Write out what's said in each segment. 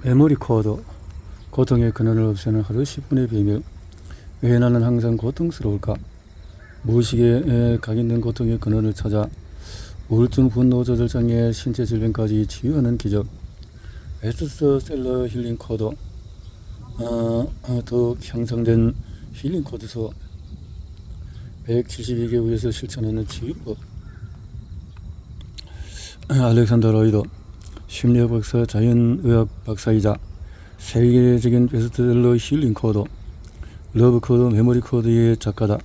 메모리 코드, 고통의 근원을 없애는 하루 10분의 비밀. 왜 나는 항상 고통스러울까? 무의식에 각인된 고통의 근원을 찾아 우울증, 분노 조절 장애, 신체 질병까지 치유하는 기적. 베스트셀러 힐링 코드, 더욱 향상된 힐링 코드서 172개국에서 실천하는 치유법. 알렉산더 로이드, 심리학 박사, 자연의학 박사이자 세계적인 베스트셀러 힐링 코드, 러브 코드, 메모리 코드의 작가다.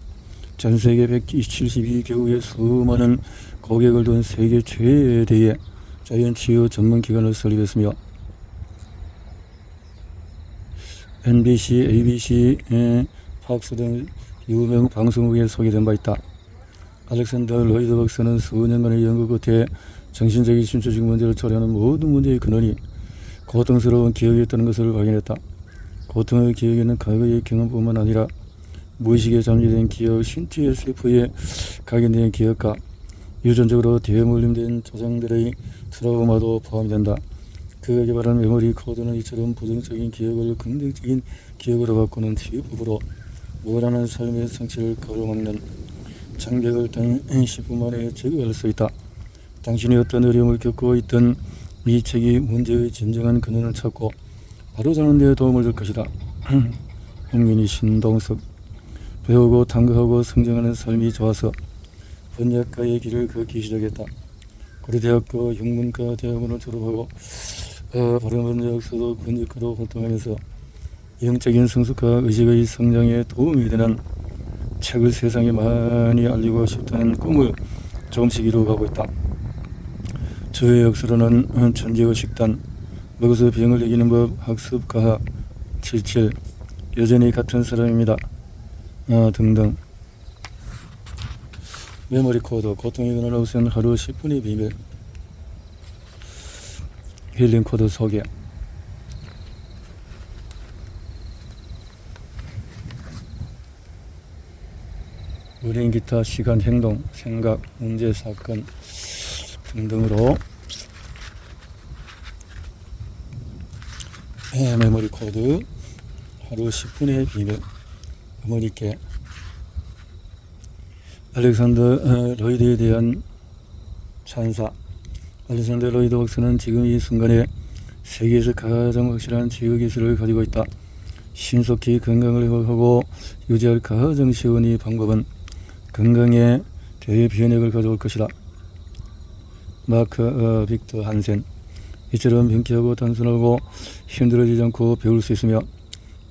전 세계 172개국의 수많은 고객을 둔 세계 최대의 자연 치유 전문 기관을 설립했으며 NBC, ABC, 팍스 등 유명 방송국에 소개된 바 있다. 알렉산더 로이드 박사는 수년간의 연구 끝에 정신적인 심리적 문제를 초래하는 모든 문제의 근원이 고통스러운 기억이었다는 것을 발견했다. 고통의 기억에는 과거의 경험뿐만 아니라 무의식에 잠재된 기억, 신체의 세포에 각인된 기억과 유전적으로 대물림된 조상들의 트라우마도 포함된다. 그가 개발한 메모리 코드는 이처럼 부정적인 기억을 긍정적인 기억으로 바꾸는 치유법으로 원하는 삶의 성취를 가로막는 장벽을 단 10분 만에 제거할 수 있다. 당신이 어떤 어려움을 겪고 있던 이 책이 문제의 진정한 근원을 찾고 바로잡는 데 도움을 줄 것이다. 홍민희, 신동석. 배우고 탐구하고 성장하는 삶이 좋아서 번역가의 길을 걷기 시작했다. 고려대학교 영문과 대학원을 졸업하고 바른번역서도 번역가로 활동하면서 영적인 성숙과 의식의 성장에 도움이 되는 책을 세상에 많이 알리고 싶다는 꿈을 조금씩 이루어가고 있다. 저의 역사로는 천재의 식단, 먹어서 병을 이기는 법, 학습, 과학, 77, 여전히 같은 사람입니다. 등등. 메모리 코드, 고통의 근원을 없애는 하루 10분의 비밀. 힐링 코드 소개. 의뢰인 기타, 시간, 행동, 생각, 문제, 사건 등등으로 메모리 코드 하루 10분의 비밀. 어머니께 알렉산더 로이드에 대한 찬사. 알렉산더 로이드 박사는 지금 이 순간에 세계에서 가장 확실한 치유 기술을 가지고 있다. 신속히 건강을 회복하고 유지할 가장 쉬운 이 방법은 건강에 대변력을 가져올 것이다. 마크 빅터 한센. 이처럼 명쾌하고 단순하고 힘들어지지 않고 배울 수 있으며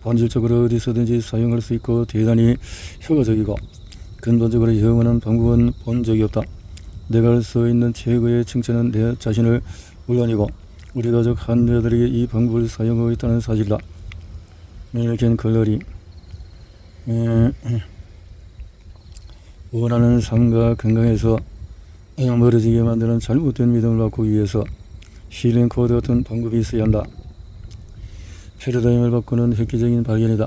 본질적으로 어디서든지 사용할 수 있고 대단히 효과적이고 근본적으로 영원한 방법은 본 적이 없다. 내가 할 수 있는 최고의 칭찬은 내 자신을 물론이고 우리 가족 환자들에게 이 방법을 사용하고 있다는 사실이다. 멜켄 걸러리. 원하는 삶과 건강에서 멀어지게 만드는 잘못된 믿음을 바꾸기 위해서 힐링 코드 같은 방법이 있어야 한다. 패러다임을 바꾸는 획기적인 발견이다.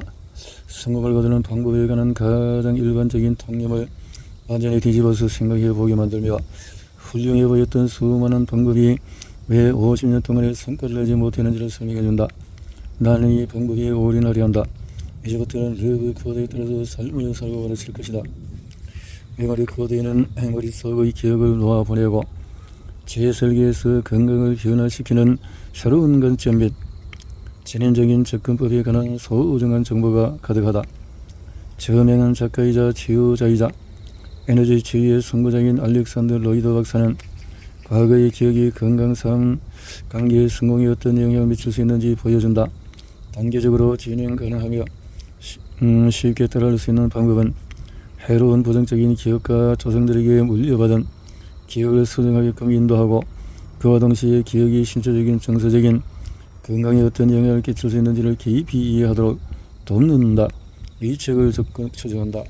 성공을 거두는 방법에 관한 가장 일반적인 통념을 완전히 뒤집어서 생각해 보게 만들며 훌륭해 보였던 수많은 방법이 왜 50년 동안의 성과를 내지 못했는지를 설명해 준다. 나는 이 방법에 올인하려 한다. 이제부터는 러브 코드에 따라서 삶을 살고 가르칠 것이다. 메모리 코드에는 머릿속의 기억을 놓아보내고 재설계해서 건강을 변화시키는 새로운 관점 및 진행적인 접근법에 관한 소중한 정보가 가득하다. 저명한 작가이자 치유자이자 에너지 치유의 선구자인 알렉산더 로이드 박사는 과거의 기억이 건강 삶 관계의 성공에 어떤 영향을 미칠 수 있는지 보여준다. 단계적으로 진행 가능하며 쉽게 따라할 수 있는 방법은 해로운 부정적인 기억과 조상들에게 물려받은 기억을 수정하게끔 인도하고 그와 동시에 기억이 신체적인 정서적인 건강에 어떤 영향을 끼칠 수 있는지를 깊이 이해하도록 돕는다. 이 책을 추천한다.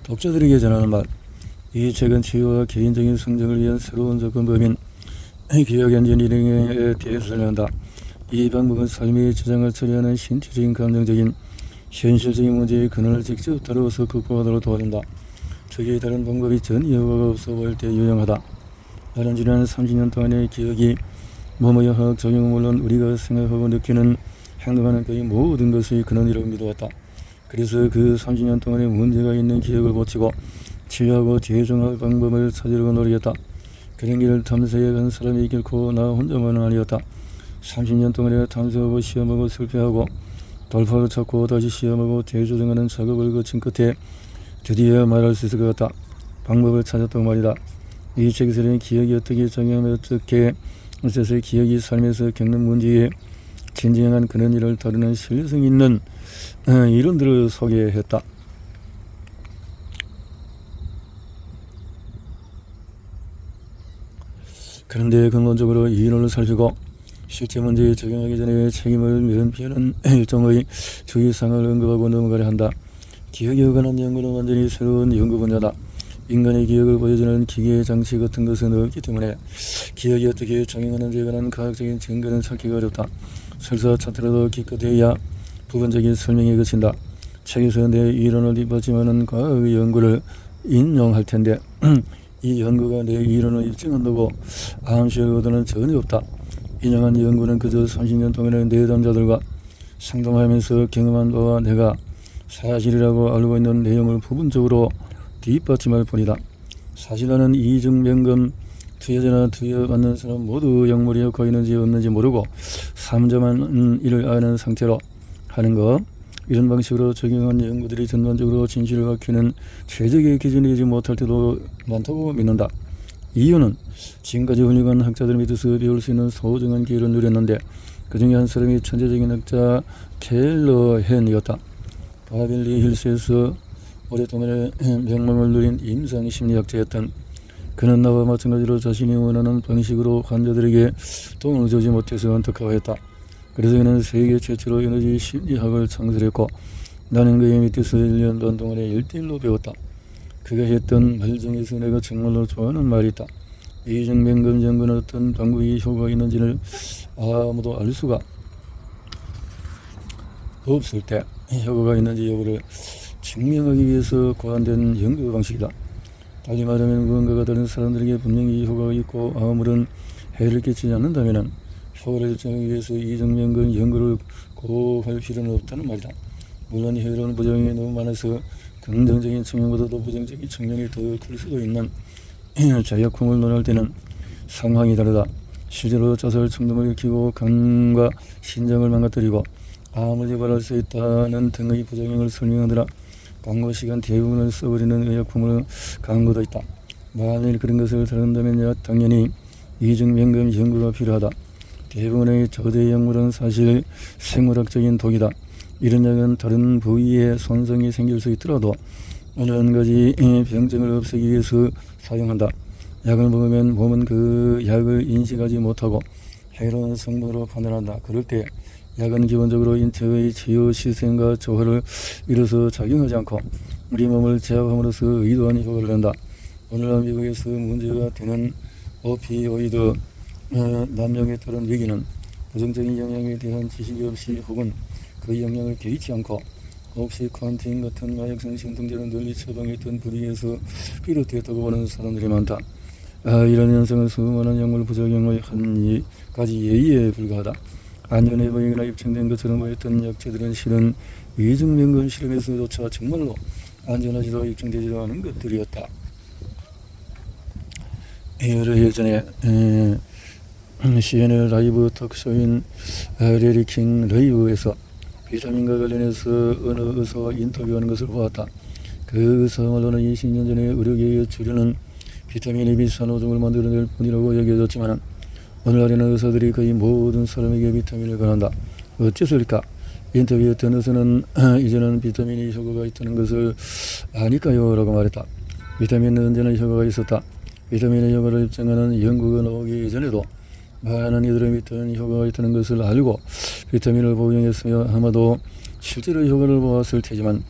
독자들에게 전하는 말. 이 책은 치유와 개인적인 성장을 위한 새로운 접근법인 기억 엔지니어링에 대해서 설명한다. 이 방법은 삶의 지장을 처리하는 신체적인 감정적인 현실적인 문제의 근원을 직접 다루어서 극복하도록 도와준다. 특히 다른 방법이 전혀 효과가 없어 보일 때 유용하다. 나는 지난 30년 동안의 기억이 뭐뭐여학 적용은 물론 우리가 생각하고 느끼는 행동하는 거의 모든 것이 근원이라고 믿어왔다. 그래서 그 30년 동안의 문제가 있는 기억을 고치고 치유하고 재정할 방법을 찾으려고 노력했다. 그런 길을 탐색해 간 사람이 결코 나 혼자만은 아니었다. 30년 동안에 탐색하고 시험하고 실패하고 돌파를 찾고 다시 시험하고 재조정하는 작업을 거친 끝에 드디어 말할 수 있을 것 같다. 방법을 찾았다고 말이다. 이 책에서는 기억이 어떻게 작용하며 어떻게 어째서 기억이 삶에서 겪는 문제에 진정한 그런 일을 다루는 신뢰성 있는 이론들을 소개했다. 그런데 근본적으로 이 이론을 살피고 실제 문제에 적용하기 전에 책임을 면피하는 일종의 주의사항을 언급하고 넘어가려 한다. 기억에 관한 연구는 완전히 새로운 연구 분야다. 인간의 기억을 보여주는 기계 장치 같은 것은 없기 때문에 기억이 어떻게 작용하는지에 관한 과학적인 증거는 찾기가 어렵다. 설사 찾더라도 기껏해야 부분적인 설명에 그친다. 책에서 내 이론을 뒷받침하는 과학의 연구를 인용할 텐데 이 연구가 내 이론을 입증한다고 암시할 의도는 전혀 없다. 인용한 연구는 그저 30년 동안의 내담자들과 상담하면서 경험한 바와 내가 사실이라고 알고 있는 내용을 부분적으로 뒷받침할 뿐이다. 사실 나는 이중명금 투여자나 투여받는 사람 모두 약물이 효과가 있는지 없는지 모르고 삼자만 일을 아는 상태로 하는 것, 이런 방식으로 적용한 연구들이 전반적으로 진실을 밝히는 최적의 기준이 되지 못할 때도 많다고 믿는다. 이유는 지금까지 훌륭한 학자들 밑에서 배울 수 있는 소중한 기회를 누렸는데 그 중에 한 사람이 천재적인 학자 켈러헨이었다. 바벨리 힐스에서 오랫동안 명망을 누린 임상심리학자였던 그는 나와 마찬가지로 자신이 원하는 방식으로 환자들에게 도움을 주지 못해서 안타까워했다. 그래서 그는 세계 최초로 에너지 심리학을 창설했고 나는 그의 밑에서 1년 반 동안에 1대1로 배웠다. 그가 했던 말 중에서 내가 정말로 좋아하는 말이 있다. 이중명금 연구는 어떤 방법이 효과가 있는지를 아무도 알 수가 없을 때 효과가 있는지 여부를 증명하기 위해서 고안된 연구 방식이다. 달리 말하면 무언가가 다른 사람들에게 분명히 효과가 있고 아무런 해를 끼치지 않는다면 효과를 결정하기 위해서 이중명금 연구를 꼭 할 필요는 없다는 말이다. 물론 해로운 부작용이 너무 많아서 긍정적인 측면보다도 부정적인 측면이 더 클 수도 있는 자약품을 논할 때는 상황이 다르다. 실제로 자살 충동을 일으키고 간과 신장을 망가뜨리고 암을 유발할 수 있다는 등의 부작용을 설명하더라. 광고 시간 대부분을 써버리는 의약품을 광고도 있다. 만일 그런 것을 다룬다면 당연히 이중명금 연구가 필요하다. 대부분의 저대 약물은 사실 생물학적인 독이다. 이런 약은 다른 부위에 손상이 생길 수 있더라도 어느 한 가지 병증을 없애기 위해서 사용한다. 약을 먹으면 몸은 그 약을 인식하지 못하고 해로운 성분으로 판단한다. 그럴 때 약은 기본적으로 인체의 치유 시스템과 조화를 이뤄서 작용하지 않고 우리 몸을 제압함으로써 의도한 효과를 낸다. 오늘날 미국에서 문제가 되는 오피오이드 남용에 따른 위기는 부정적인 영향에 대한 지식이 없이 혹은 그 영향을 개의치 않고 옥시콘틴 같은 마약성 신통제를 널리 처방했던 불의에서 비롯되었다고 보는 사람들이 많다. 이런 현상은 수많은 약물 부작용의 한 가지 예의에 불과하다. 안전해 보이거나 입증된 것처럼 보였던 약체들은 실은 이중명금 실험에서조차 정말로 안전하지도 입증되지도 않은 것들이었다. 여러 해 전에 CNN 라이브 토크쇼인 레리킹 라이브에서 비타민과 관련해서 어느 의사와 인터뷰하는 것을 보았다. 그 의사말로는 20년 전에 의료계에 주류는 비타민이 비싼 오줌을 만들어낼 뿐이라고 여겨졌지만 오늘날에는 의사들이 거의 모든 사람에게 비타민을 권한다. 어째서일까? 인터뷰했던 의사는 이제는 비타민이 효과가 있다는 것을 아니까요? 라고 말했다. 비타민은 언제나 효과가 있었다. 비타민의 효과를 입증하는 연구가 나오기 전에도 많은 이들의 비타민 효과가 있다는 것을 알고 비타민을 복용했으며 아마도 실제로 효과를 보았을 테지만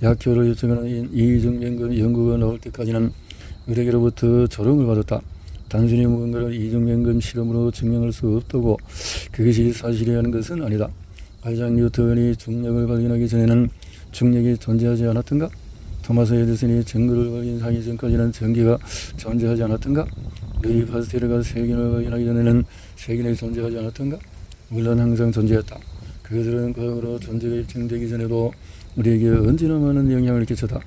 약효를 입증하는 이중명금 연구가 나올 때까지는 의료계로부터 조롱을 받았다. 단순히 무언가를 이중명금 실험으로 증명할 수 없다고 그것이 사실이라는 것은 아니다. 아이작 뉴턴이 중력을 발견하기 전에는 중력이 존재하지 않았던가? 토마스 에디슨이 전구를 발견하기 전까지는 전기가 존재하지 않았던가? 루이 파스테르가 세균을 발견하기 전에는 세균이 존재하지 않았던가? 물론 항상 존재했다. 그들은 과거로 존재가 입증되기 전에도 우리에게 언제나 많은 영향을 끼쳤다.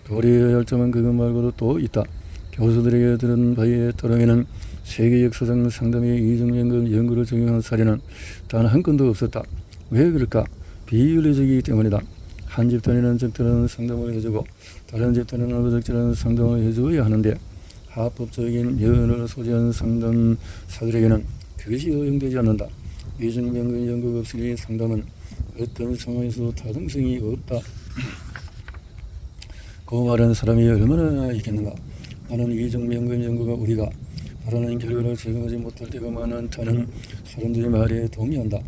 도리의 열정은 그것 말고도 또 있다. 교수들에게 들은 바에 따르면 세계 역사상 상담의 이중연금 연구를 적용한 사례는 단 한 건도 없었다. 왜 그럴까? 비윤리적이기 때문이다. 한 집단에는 적절한 상담을 해주고 다른 집단에는 부적절한 상담을 해줘야 하는데 합법적인 면을 소지한 상담사들에게는 그것이 허용되지 않는다. 이중연금 연구가 없으니 상담은 어떤 상황에서도 타당성이 없다. 그 말은 사람이 얼마나 있겠는가. 나는 이중연금 연구가 우리가 바라는 결과를 제공하지 못할 때가 많다는 사람들의 말에 동의한다.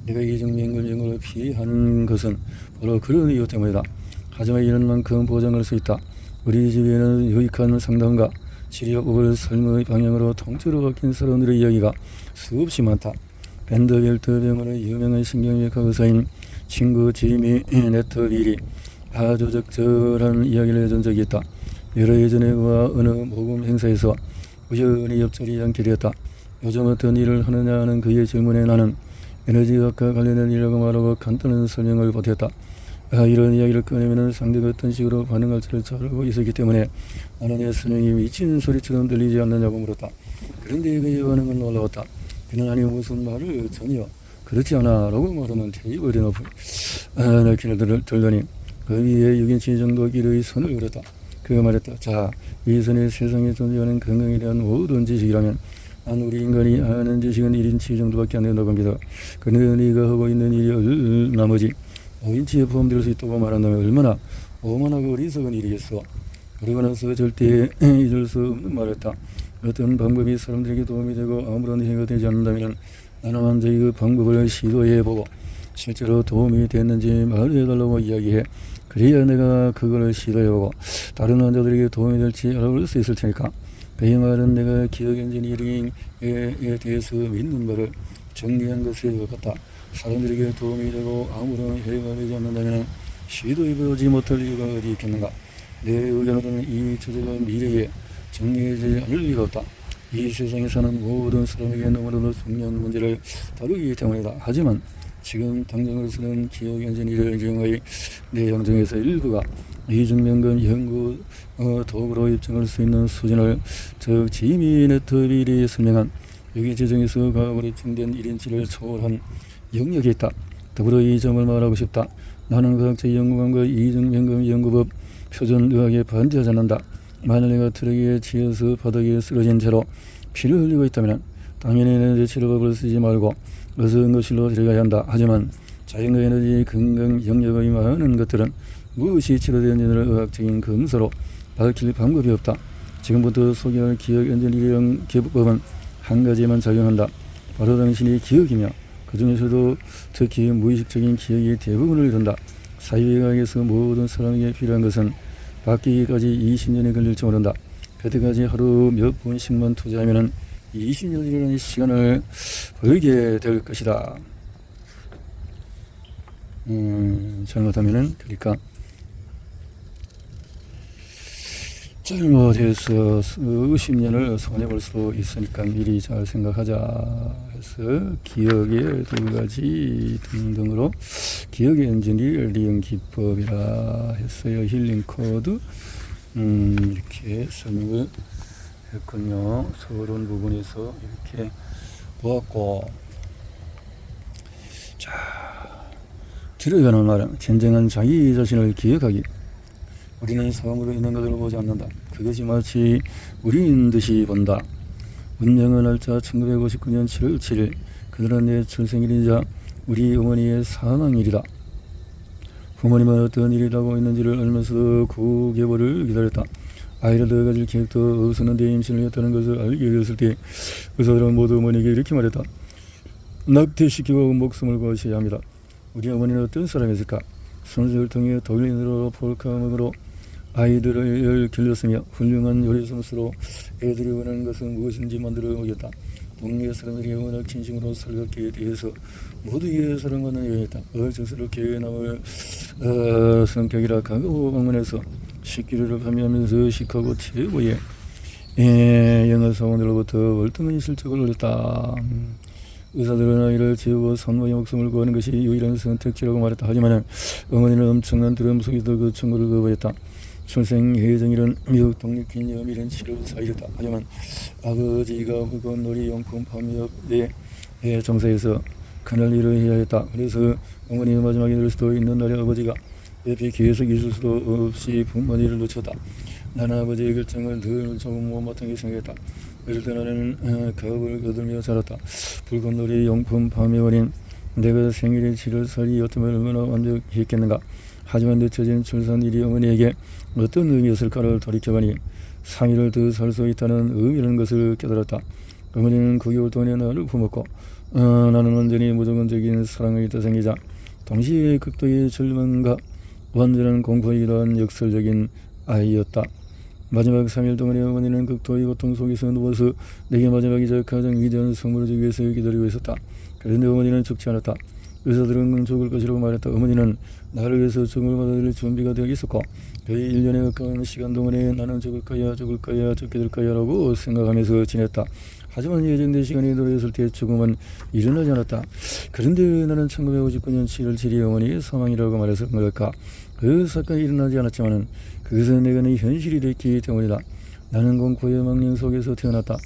내가 이중연금 연구를 피하는 것은 바로 그런 이유 때문이다. 하지만 이런 만큼 보장할 수 있다. 우리 주변에는 유익한 상담과 치료법을 삶의 방향으로 통째로 바뀐 사람들의 이야기가 수없이 많다. 밴더벨트 병원의 유명한 신경외과 의사인 친구 지미 네터빌이 아주 적절한 이야기를 해준 적이 있다. 여러 예전에 그와 어느 모금 행사에서 우연히 옆자리에 앉게 되었다. 요즘 어떤 일을 하느냐 하는 그의 질문에 나는 에너지학과 관련된 일이라고 말하고 간단한 설명을 보태었다. 이런 이야기를 꺼내면 상대가 어떤 식으로 반응할지를 잘 알고 있었기 때문에 나는 내 설명이 미친 소리처럼 들리지 않느냐고 물었다. 그런데 그의 반응은 놀라웠다. 그는 아니 무슨 말을 전혀 그렇지 않아 라고 말하면 테이블에 높은 넓기를 들더니 그 위에 6인치 정도 길이의 선을 그렸다. 그가 말했다. 자, 이 선에 세상에 존재하는 건강에 대한 모든 지식이라면 난 우리 인간이 아는 지식은 1인치 정도밖에 안 된다고 합니다. 그런데 네가 하고 있는 일이 나머지 5인치에 포함될 수 있다고 말한다면 얼마나 오만하고 어리석은 일이겠어. 그러고 나서 절대 잊을 수 없는 말했다. 어떤 방법이 사람들에게 도움이 되고 아무런 해가 되지 않는다면 나는 완전히 그 방법을 시도해보고 실제로 도움이 됐는지 말해달라고 이야기해. 그래야 내가 그걸 시도해보고 다른 환자들에게 도움이 될지 알아볼 수 있을 테니까. 그 말은 내가 기억 엔지니어링에 대해서 믿는 바를 정리한 것에 같다. 사람들에게 도움이 되고 아무런 해가 되지 않는다면 시도해보지 못할 이유가 어디 있겠는가. 내 의견으로는 이 주제가 미래에 정리되지 않을 리가 없다. 이 세상에 사는 모든 사람에게 너무나도 중요한 문제를 다루기 때문이다. 하지만 지금 당장을 쓰는 기억 엔지니어링의 내용 중에서 일부가 이중연금 연구 도구로 입증할 수 있는 수준을 즉 지미 네터빌이 설명한 여기 지정에서 과학으로 입증된 1인치를 초월한 영역이 있다. 더불어 이 점을 말하고 싶다. 나는 과학적 연구관과 이중연금 연구법 표준의학에 반대하지 않는다. 만일 내가 트럭에 치여서 바닥에 쓰러진 채로 피를 흘리고 있다면 당연히 에너지 치료법을 쓰지 말고 어서 응급실로 데려가야 한다. 하지만 자연과 에너지 건강 영역의 많은 것들은 무엇이 치료되는지를 의학적인 검사로 밝힐 방법이 없다. 지금부터 소개할 기억 엔지니어링 기법은 한 가지만 작용한다. 바로 당신의 기억이며 그 중에서도 특히 무의식적인 기억이 대부분을 이룬다. 사회과학에서 모든 사람에게 필요한 것은 바뀌기까지 20년이 걸릴지 모른다. 그때까지 하루 몇 분씩만 투자하면 20년이라는 시간을 벌게 될 것이다. 잘못하면은 그러니까 잘못해서 수십 년을 손해볼 수도 있으니까 미리 잘 생각하자 해서 기억의 두 가지 등등으로 기억 엔지니어링 기법이라 했어요. 힐링 코드 이렇게 설명을 했군요. 서론 부분에서 이렇게 보았고, 자, 들어가는 말은 진정한 자기 자신을 기억하기. 우리는 사람으로 있는 것을 보지 않는다. 그것이 마치 우리인 듯이 본다. 운명의 날짜 1959년 7월 7일 그날은 내 출생일이자 우리 어머니의 사망일이다. 부모님은 어떤 일이 나고 있는지를 알면서도 9개월을 기다렸다. 아이를 더 가질 계획도 없었는데 임신을 했다는 것을 알게 되었을 때 의사들은 모두 어머니에게 이렇게 말했다. 낙태시키고 목숨을 구하셔야 합니다. 우리 어머니는 어떤 사람이었을까? 손수를 통해 독일인으로 폴카음악으로 아이들을 길렀으며 훌륭한 요리 솜씨로 애들이 원하는 것은 무엇인지 만들어 오겠다. 동네 사람들이 워낙 진심으로 살갑게 대해서 모두에게 사랑받는 여인이었다. 어정스럽게 남을 성격이라 강하고 방문해서 식기류를 판매하면서 식하고 최고의 영어 사원들로부터 월등한 실적을 올렸다. 의사들은 아이를 지우고 산모의 목숨을 구하는 것이 유일한 선택지라고 말했다. 하지만 어머니는 엄청난 두려움 속에서 그 청구를 거부했다. 출생 예정일은 미국 독립기념일인 7월 4일이었다. 하지만 아버지가 그건 놀이용품 판매업에 종사해서 그날 일을 해야 했다. 그래서 어머니의 마지막이 될 수도 있는 날에 아버지가 옆에 계속 있을 수도 없이 부모니를 놓쳤다. 나는 아버지의 결정을 늘 조금 못마땅하게 생각했다. 어릴 때 나는 가업을 거들며 자랐다. 붉은 놀이 용품 판매원인 내가 생일이 7월 4일이었다면 얼마나 완벽했겠는가. 하지만 늦춰진 출산일이 어머니에게 어떤 의미였을까를 돌이켜보니 3일을 더 살 수 있다는 의미라는 것을 깨달았다. 어머니는 9개월 동안에 나를 품었고 나는 완전히 무조건적인 사랑을 떠생기자 동시에 극도의 절망과 완전한 공포이기도 한 역설적인 아이였다. 마지막 3일 동안에 어머니는 극도의 고통 속에서 누워서 내게 마지막이자 가장 위대한 선물을 주기 위해서 기다리고 있었다. 그런데 어머니는 죽지 않았다. 의사들은 죽을 것이라고 말했다. 어머니는 나를 위해서 죽음을 받아들일 준비가 되어 있었고 거의 1년에 가까운 시간 동안에 나는 죽을 거야 죽게 될 거야 라고 생각하면서 지냈다. 하지만 예정된 시간이 돌아왔을 때 죽음은 일어나지 않았다. 그런데 나는 1959년 7월 7일 어머니의 사망이라고 말해서 그럴까. 그 사건이 일어나지 않았지만 그것은 내가 내 현실이 됐기 때문이다. 나는 공포의 망령 속에서 태어났다.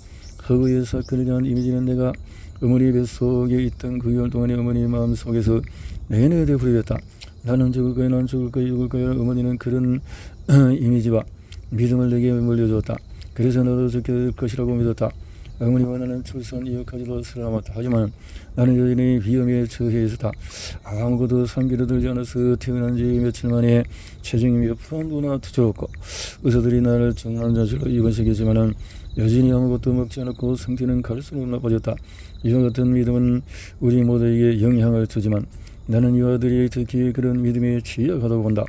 허구의 사건에 대한 이미지는 내가 어머니 뱃속에 있던 9개월 동안의 어머니의 마음 속에서 내내 되풀이했다. 나는 죽을 거야, 난 죽을 거야. 어머니는 그런 이미지와 믿음을 내게 물려주었다. 그래서 나도 죽게 될 것이라고 믿었다. 어머니와 나는 출산 이후까지도 살아남았다. 하지만 나는 여전히 위험에 처해 있었다. 아무것도 상기를 들지 않아서 태어난 지 며칠 만에 체중이 몇 푼도나 투저었고 의사들이 나를 중환자실로 입원시켰지만 여전히 아무것도 먹지 않았고 상태는 갈수록 나빠졌다. 이와 같은 믿음은 우리 모두에게 영향을 주지만 나는 이 아들이 특히 그런 믿음에 취약하다고 본다.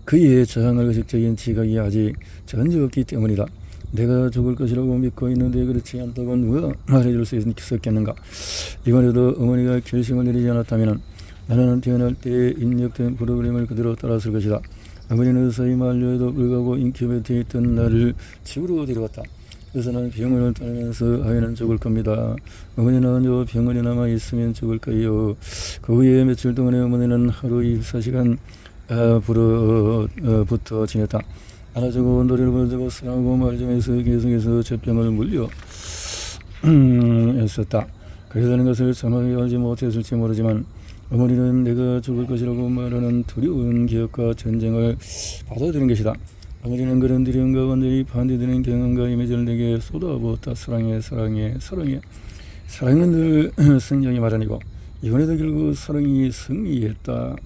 그의 저항할 의식적인 지각이 아직 전혀 없기 때문이다. 내가 죽을 것이라고 믿고 있는데 그렇지 않다고 누가 말해줄 수 있었겠는가. 이번에도 어머니가 결심을 내리지 않았다면 나는 태어날 때 입력된 프로그램을 그대로 따랐을 것이다. 어머니는 의사의 만료에도 불구하고 인큐베이터에 있던 나를 집으로 데려갔다. 의사는 병원을 떠나면서 아이는 죽을 겁니다. 어머니는 요 병원에 남아있으면 죽을 거예요. 그 후에 며칠 동안에 어머니는 하루 24시간 부터 지냈다. 안아주고 노래를 불러주고 사랑하고 말 좀 해서 계속해서 젖병을 물려 했었다. 그러다는 것을 정확히 알지 못했을지 모르지만 어머니는 내가 죽을 것이라고 말하는 두려운 기억과 전쟁을 받아들인 것이다. 어머니는 그런 두려움과 완전히 반대되는 경험과 이미지를 내게 쏟아부었다. 사랑해. 사랑은 늘 성령이 마련이고 이번에도 결국 사랑이 승리했다.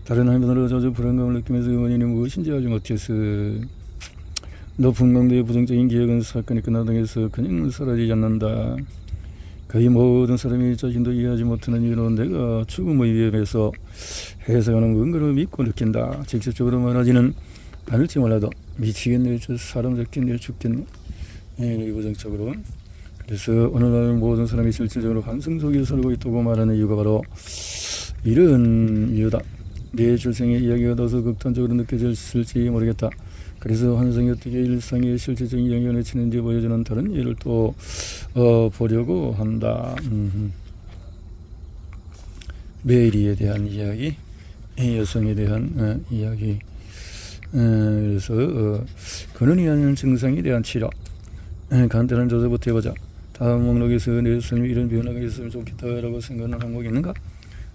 다른 한편으로 저주 불안감을 느끼면서 어머니는 무엇인지 알지 못해서 높은 강도의 부정적인 기억은 사건이 끝나고 해서 그냥 사라지지 않는다. 거의 모든 사람이 자신도 이해하지 못하는 이유로 내가 죽음의 위협에서 해석하는 근거를 믿고 느낀다. 직접적으로 말하지는 않을지 몰라도 미치겠네, 저 사람 잡겠네, 죽겠네, 부정적으로. 그래서 오늘날 모든 사람이 실질적으로 환상 속에 살고 있다고 말하는 이유가 바로 이런 이유다. 내 출생의 이야기가 더서 극단적으로 느껴졌을지 모르겠다. 그래서 환상이 어떻게 일상에 실질적인 영향을 미치는지 보여주는 다른 예를 또 보려고 한다. 메리에 대한 이야기, 여성에 대한 이야기. 그래서 근원이 아닌 증상에 대한 치료. 간단한 조사부터 해보자. 다음 목록에서 내 삶에 이런 변화가 있으면 좋겠다라고 생각하는 항목이 있는가?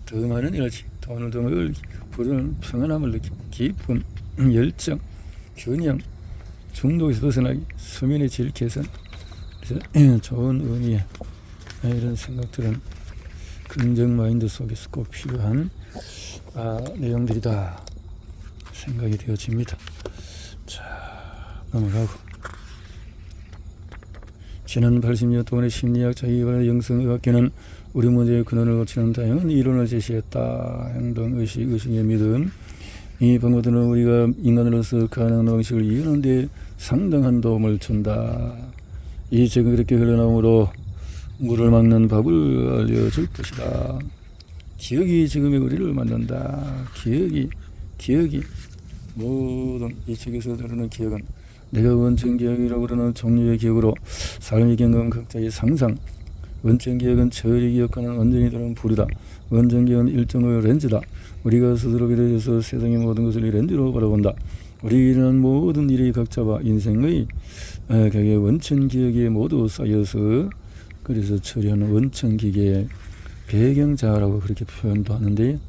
더 많은 에너지, 돈을 더 멀기, 불안, 평안함을 느끼고, 기쁨, 열정, 균형, 중독에서 벗어나기, 수면의 질 개선. 그래서 좋은 의미의 이런 생각들은 긍정 마인드 속에서 꼭 필요한 내용들이다 생각이 되어집니다. 자, 넘어가고. 지난 80년 동안의 심리학 자기개발 영성의학계는 우리 문제의 근원을 고치는 다양한 이론을 제시했다. 행동, 의식의 믿음. 이 방법들은 우리가 인간으로서 가능한 방식을 이해하는 데 상당한 도움을 준다. 이 책은 그렇게 흘러나오므로 물을 막는 법을 알려줄 것이다. 기억이 지금의 우리를 만든다. 기억이 모든 이 책에서 다루는 기억은 내가 원천기억이라고 그러는 종류의 기억으로 삶의 경험 각자의 상상. 원천기억은 저리 기억하는 완전히 다른 부류다. 원천기억은 일종의 렌즈다. 우리가 스스로 비롯해서 세상의 모든 것을 이 렌즈로 바라본다. 우리는 모든 일이 각자와 인생의 격의 원천기억에 모두 쌓여서 그래서 처리하는 원천기계의 배경자라고 그렇게 표현도 하는데,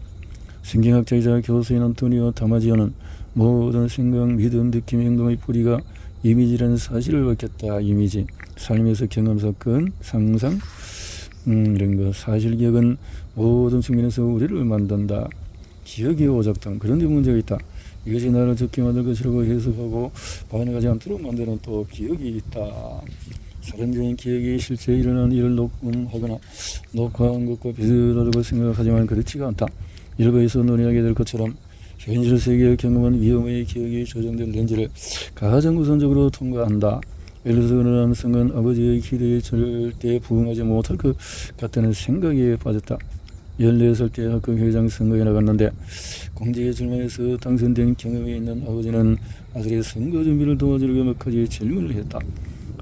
성경학자이자 교수인 안토니오 다마지오는 모든 생각, 믿음, 느낌, 행동의 뿌리가 이미지라는 사실을 밝혔다. 이미지, 삶에서 경험, 사건, 상상, 이런 거. 사실기억은 모든 측면에서 우리를 만든다. 기억의 오작동, 그런 데 문제가 있다. 이것이 나를 적게 만들 것이라고 해석하고 반응하지 않도록 만드는 또 기억이 있다. 사람들은 기억이 실제 일어난 일을 녹음하거나 녹화한 것과 비슷하다고 생각하지만 그렇지가 않다. 일부에서 논의하게 될 것처럼 현실 세계의 경험은 위험의 기억이 조정된 렌즈를 가장 우선적으로 통과한다. 예를 들어서 어느 남성은 아버지의 기대에 절대 부응하지 못할 것 같다는 생각에 빠졌다. 14살 때 학교 회장 선거에 나갔는데 공직에 출마해서 당선된 경험이 있는 아버지는 아들의 선거 준비를 도와주려고 몇 가지 질문을 했다.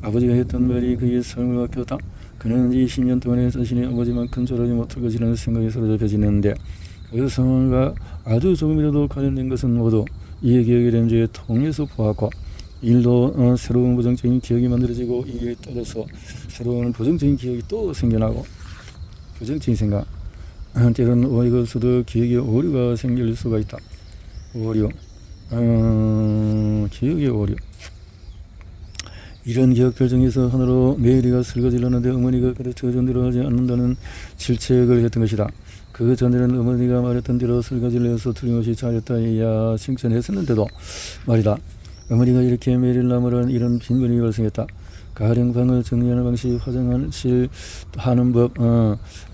아버지가 했던 말이 그의 삶을 바뀌었다. 그는 20년 동안에 자신이 아버지만큼 잘하지 못할 것이라는 생각에 사로잡혀지는데 그 상황과 아주 조금이라도 관련된 것은 모두 이의 기억의 렌즈에 통해서 보았고, 일도 새로운 부정적인 기억이 만들어지고 이에 따라서 새로운 부정적인 기억이 또 생겨나고, 부정적인 생각, 때로는 오해가 없어도 기억에 오류가 생길 수가 있다. 오류, 기억의 오류. 이런 기억들 중에서 하나로 메리가 설거지를 하는데 어머니가 가르쳐준 대로 하지 않는다는 질책을 했던 것이다. 그 전에는 어머니가 말했던 대로 설거지를 해서 틀림없이 잘했다 이야 칭찬했었는데도 말이다. 어머니가 이렇게 메리를 나무라는 이런 빈번이 발생했다. 가령 방을 정리하는 방식, 화장실 하는 법,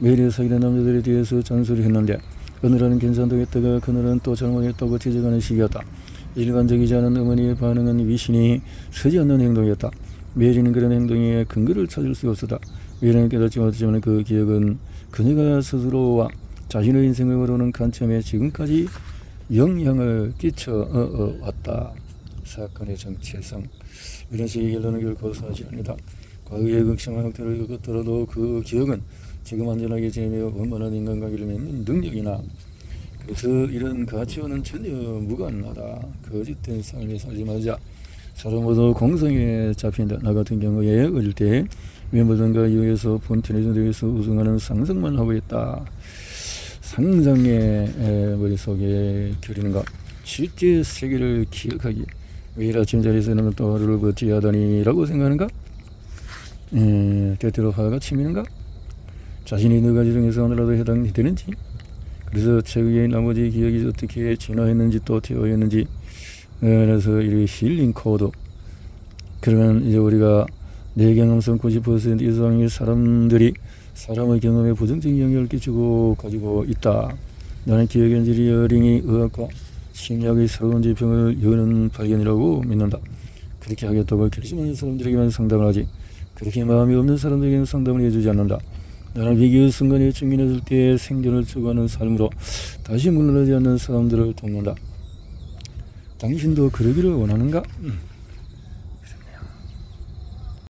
메리를 사귀는 남자들에 대해서 잔소리했는데 어느 날은 괜찮다고 했다가 그날은 또 잘못했다고 지적하는 시기였다. 일반적이지 않은 어머니의 반응은 위신이 서지 않는 행동이었다. 메리는 그런 행동에 근거를 찾을 수가 없었다. 메리는 깨닫지 못했지만 그 기억은 그녀가 스스로와 자신의 인생을 바라보는 관점에 지금까지 영향을 끼쳐 왔다. 사건의 정체성. 이런 식의 결론은 결코 사실입니다. 과거의 극심한 형태를 겪었더라도 그 기억은 지금 안전하게 지내며 원만한 인간관계를 맺는 능력이나 그래서 이런 가치와는 전혀 무관하다. 거짓된 삶에 살지 말자. 사람 모두 공성에 잡힌다. 나 같은 경우에 어릴 때 윈블던과 이후에서 폰테니저 대회에서 우승하는 상상만 하고 있다. 상상의 머릿속에 그리는 것. 실제 세계를 기억하기. 매일 아침 자리에서 있는 또 하루를 버티하다니 라고 생각하는가? 때때로 화가 치미는가? 자신이 네 가지 중에서 하나라도 해당이 되는지? 그래서 최후의 나머지 기억이 어떻게 진화했는지 또 퇴화했는지, 그래서 이 힐링 코드. 그러면 이제 우리가 내 경험성 90% 이상의 사람들이 사람의 경험에 부정적인 영향을 끼치고 가지고 있다. 나는 기억 연질이 어린이 의학과 심리학의 새로운 지평을 여는 발견이라고 믿는다. 그렇게 하겠다고 결심하는 사람들에게만 상담을 하지 그렇게 마음이 없는 사람들에게는 상담을 해주지 않는다. 나는 위기의 순간에 직면했을 때 생존을 추구하는 삶으로 다시 물러나지 않는 사람들을 돕는다. 당신도 그러기를 원하는가?